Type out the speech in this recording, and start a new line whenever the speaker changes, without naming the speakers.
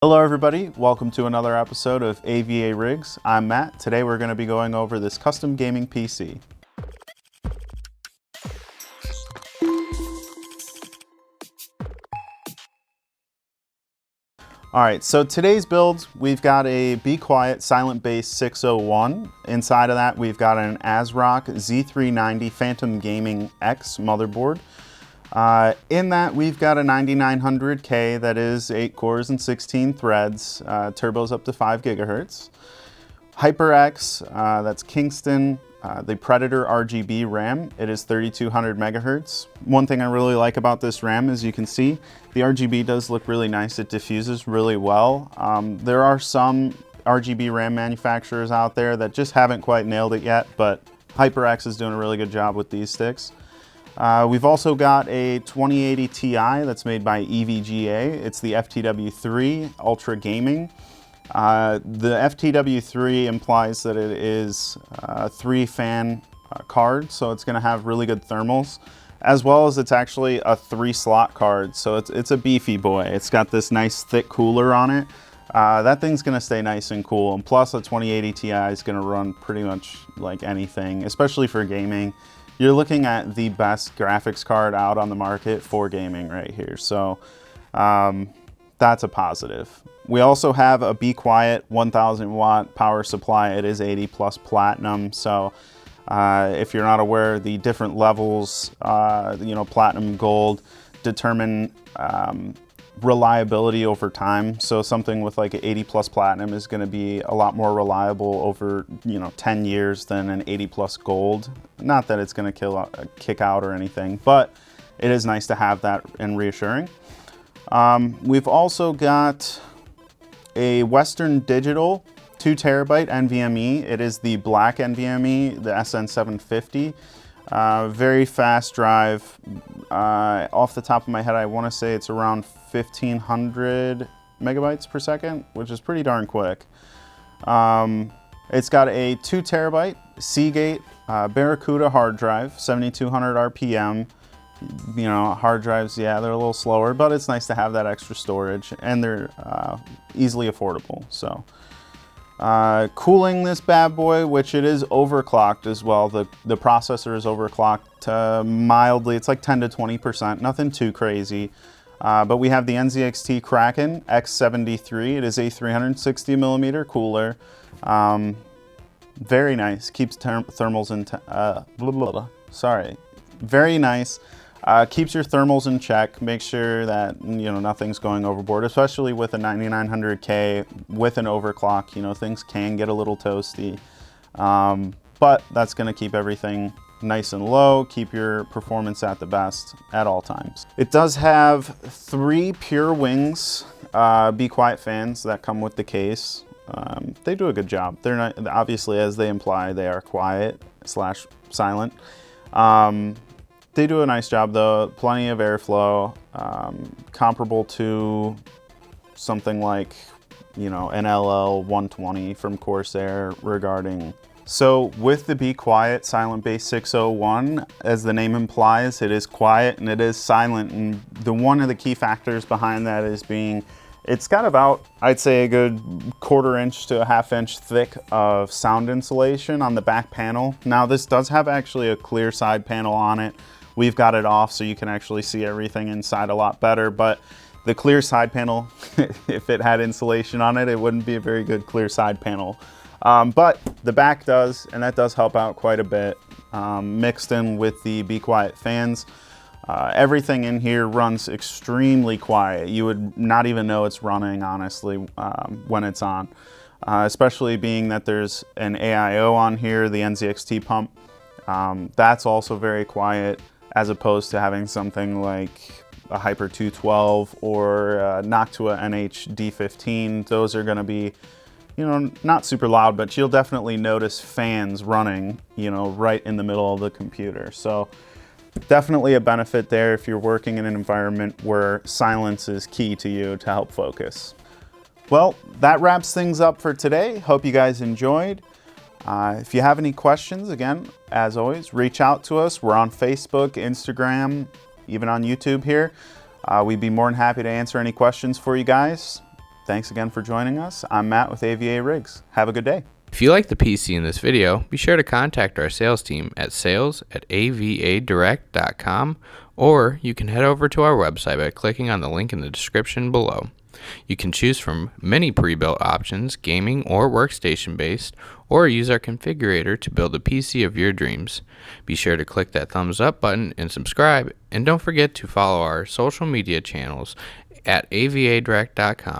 Hello everybody, welcome to another episode of AVARigs. I'm Matt. Today we're going to be going over this custom gaming PC. Alright, so today's build, we've got a BeQuiet Silent Base 601. Inside of that we've got an ASRock Z390 Phantom Gaming X motherboard. In that we've got a 9900K that is 8 cores and 16 threads, turbos up to 5 gigahertz. HyperX, that's Kingston, the Predator RGB RAM. It is 3200 megahertz. One thing I really like about this RAM, as you can see, the RGB does look really nice. It diffuses really well. There are some RGB RAM manufacturers out there that just haven't quite nailed it yet, but HyperX is doing a really good job with these sticks. We've also got a 2080 Ti that's made by EVGA. It's the FTW3 Ultra Gaming. The FTW3 implies that it is a 3-fan card, so it's going to have really good thermals, as well as it's actually a 3-slot card, so it's a beefy boy. It's got this nice thick cooler on it. That thing's going to stay nice and cool, and plus a 2080 Ti is going to run pretty much like anything, especially for gaming. You're looking at the best graphics card out on the market for gaming right here, so that's a positive. We also have a BeQuiet 1000 watt power supply. It is 80 plus platinum, so if you're not aware, the different levels, platinum, gold, determine reliability over time. So something with like an 80 plus platinum is going to be a lot more reliable over 10 years than an 80 plus gold. Not that it's going to kick out or anything, but it is nice to have that and reassuring. We've also got a Western Digital 2 terabyte NvMe. It is the black NvMe, the SN750. Very fast drive. Off the top of my head, I want to say it's around 1500 megabytes per second, which is pretty darn quick. It's got a 2 terabyte Seagate Barracuda hard drive, 7200 RPM. Hard drives, yeah, they're a little slower, but it's nice to have that extra storage, and they're easily affordable. So cooling this bad boy, which it is overclocked as well. The processor is overclocked mildly. It's like 10 to 20%, nothing too crazy. But we have the NZXT Kraken X73. It is a 360 millimeter cooler. Very nice. Keeps thermals in. Very nice. Keeps your thermals in check. Make sure that nothing's going overboard, especially with a 9900K with an overclock. Things can get a little toasty, but that's going to keep everything nice and low. Keep your performance at the best at all times. It does have 3 Pure Wings BeQuiet fans that come with the case. They do a good job. They're not, obviously, as they imply, they are quiet / silent. They do a nice job though, plenty of airflow, comparable to something like, an LL120 from Corsair regarding. So with the BeQuiet Silent Base 601, as the name implies, it is quiet and it is silent, and one of the key factors behind that is it's got about, I'd say, a good 1/4 inch to a 1/2 inch thick of sound insulation on the back panel. Now this does have actually a clear side panel on it. We've got it off so you can actually see everything inside a lot better, but the clear side panel, if it had insulation on it, it wouldn't be a very good clear side panel. But the back does, and that does help out quite a bit, mixed in with the BeQuiet fans. Everything in here runs extremely quiet. You would not even know it's running, honestly, when it's on. Especially being that there's an AIO on here, the NZXT pump. That's also very quiet, as opposed to having something like a Hyper 212 or Noctua NH-D15. Those are going to be, not super loud, but you'll definitely notice fans running, right in the middle of the computer. So definitely a benefit there if you're working in an environment where silence is key to you to help focus. Well, that wraps things up for today. Hope you guys enjoyed. If you have any questions, again, as always, reach out to us. We're on Facebook, Instagram, even on YouTube here. We'd be more than happy to answer any questions for you guys. Thanks again for joining us. I'm Matt with AVARigs. Have a good day.
If you like the PC in this video, be sure to contact our sales team at sales@avadirect.com, or you can head over to our website by clicking on the link in the description below. You can choose from many pre-built options, gaming or workstation based, or use our configurator to build the PC of your dreams. Be sure to click that thumbs up button and subscribe, and don't forget to follow our social media channels at avadirect.com.